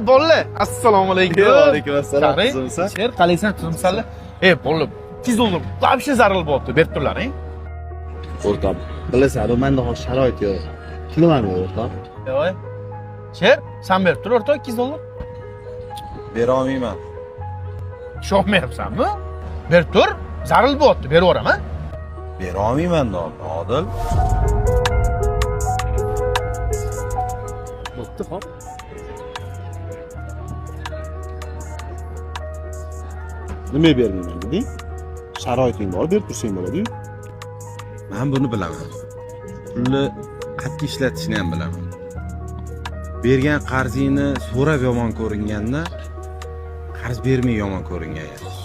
Bolalar, assalomu alaykum. Va alaykum assalom. Qizimsan? Sher, qalaysan qizimsanlar? Bolalar, $200 вообще zaril bo'pti, berib turlaring. O'rtoq, bilasizmi, menda hozir sharoit yo'q. Kiloman o'rtoq. Voy. Sher, sen berib tur o'rtoq $200. Bera olmayman. Ishonmayapsanmi? Berib tur, zaril bo'pti, berib yuboraman. Bera olmayman, Odil. Bo'pti, xo'p. Nima bermayman deding? Sharoiting bor, berib tursang bo'ladi-ku. Men buni bilaman. Pulni qattiq ishlatishni ham bilaman. Bergan qarzingni so'rab yomon ko'ringanda, qarz bermay yomon ko'ringan yaxshi.